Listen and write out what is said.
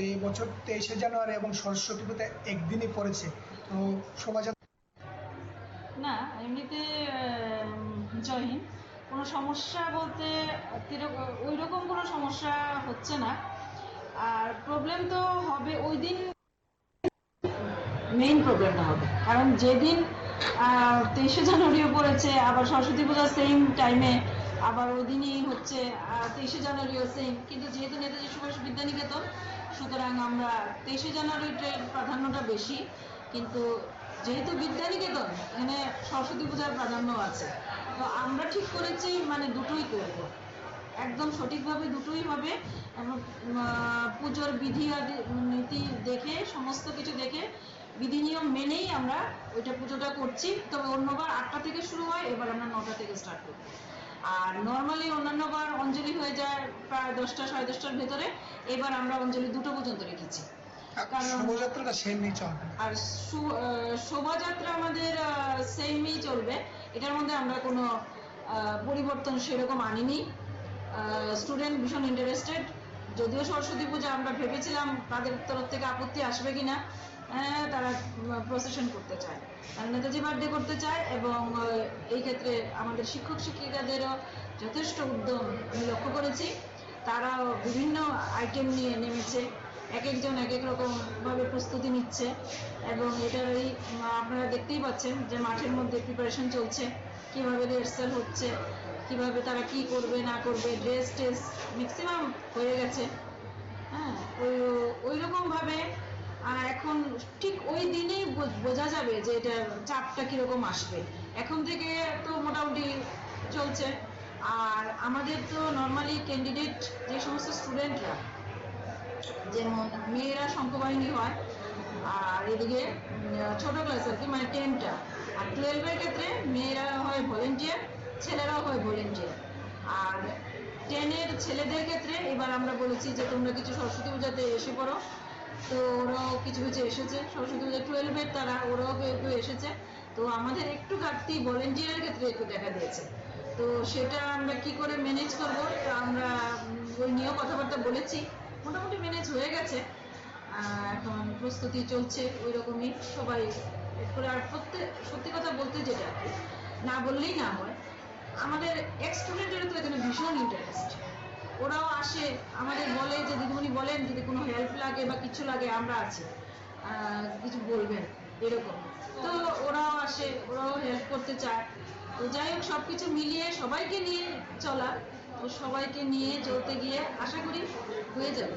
এই বছর 23শে জানুয়ারি এবং সরস্বতী পুজো একদিনই পড়েছে, তো শোভাযাত্রা না এমনিতে জয় হিন্দ। কোনো সমস্যা বলতে ওই রকম কোনো সমস্যা হচ্ছে না। আর প্রবলেম তো হবে ওই দিন, মেইন প্রবলেমটা হবে কারণ যেদিন 23শে জানুয়ারিও পড়েছে, আবার সরস্বতী পূজা সেম টাইমে, আবার ওই দিনই হচ্ছে 23শে জানুয়ারিও সেম। কিন্তু যেহেতু নেতাজি সুভাষ বিদ্যানিকেতন, সুতরাং আমরা 23শে জানুয়ারির প্রাধান্যটা বেশি। কিন্তু যেহেতু বিদ্যানিকেতন, এখানে সরস্বতী পূজার প্রাধান্য আছে, তো আমরা ঠিক করেছি মানে দুটোই করব, একদম সঠিকভাবে দুটোই হবে। পুজোর বিধি নীতি দেখে, সমস্ত কিছু দেখে, বিধি নিয়ম মেনেই আমরা ওইটা পুজোটা করছি। তবে অন্যবার 8টা থেকে শুরু হয়, এবার আমরা 9টা থেকে স্টার্ট করব। আর নর্মালি অন্যান্যবার অঞ্জলি হয়ে যায় প্রায় 10টা সাড়ে 10টার ভেতরে, এবার আমরা অঞ্জলি 2টো পর্যন্ত রেখেছি। কারণ শোভাযাত্রাটা সেমই চলবে, আর শোভাযাত্রা আমাদের সেমই চলবে, এটার মধ্যে আমরা কোনো পরিবর্তন সেরকম আনিনি। স্টুডেন্ট ভীষণ ইন্টারেস্টেড, যদিও সরস্বতী পূজা আমরা ভেবেছিলাম তাদের তরফ থেকে আপত্তি আসবে কিনা, তারা প্রসেশন করতে চায়, নেতাজি বার্থডে করতে চায়, এবং এই ক্ষেত্রে আমাদের শিক্ষক শিক্ষিকাদেরও যথেষ্ট উদ্যম আমি লক্ষ্য করেছি। তারাও বিভিন্ন আইটেম নিয়ে নেমেছে, এক একজন এক এক রকমভাবে প্রস্তুতি নিচ্ছে, এবং এটারই আপনারা দেখতেই পাচ্ছেন যে মাঠের মধ্যে প্রিপারেশন চলছে, কীভাবে রিহার্সাল হচ্ছে, কিভাবে তারা কি করবে না করবে, ড্রেস টেস ম্যাক্সিমাম হয়ে গেছে। হ্যাঁ, ওই রকমভাবে এখন ঠিক ওই দিনেই বোঝা যাবে যে এটা চাপটা কীরকম আসবে। এখন থেকে তো মোটামুটি চলছে। আর আমাদের তো নর্মালি ক্যান্ডিডেট যে সমস্ত স্টুডেন্টরা, যেমন মেয়েরা শঙ্খবাহিনী হয়, আর এদিকে ছোট ক্লাস আর কি, মানে 10টা, আর 12-এর ক্ষেত্রে মেয়েরা হয় ভলেন্টিয়ার, ছেলেরাও হয় ভলেন্টিয়ার। আর 10-এর ছেলেদের ক্ষেত্রে এবার আমরা বলেছি যে তোমরা কিছু সরস্বতী পূজাতে এসে পড়ো, তো ওরাও কিছু কিছু এসেছে। সরস্বতী পূজা 12-এর তারা, ওরাও কেউ কেউ এসেছে। তো আমাদের একটু ঘাটতি ভলেন্টিয়ারের ক্ষেত্রে একটু দেখা দিয়েছে, তো সেটা আমরা কি করে ম্যানেজ করব, আমরা ওই নিয়েও কথাবার্তা বলেছি, মোটামুটি ম্যানেজ হয়ে গেছে। এখন প্রস্তুতি চলছে ওই রকমই সবাই করে। আর সত্যি কথা বলতে যেটা আর কি, না বললেই না হয়, আমাদের এক্স স্টুডেন্টেরও তো এখানে ভীষণ ইন্টারেস্ট। ওরাও আসে, আমাদের বলে যে দিদিমণি বলেন যদি কোনো হেল্প লাগে বা কিছু লাগে আমরা আছি, কিছু বলবেন, এরকম। তো ওরাও আসে, ওরাও হেল্প করতে চায়। তো যাই হোক, সব কিছু মিলিয়ে সবাইকে নিয়ে চলা, তো সবাইকে নিয়ে চলতে গিয়ে আশা করি হয়ে যাবে।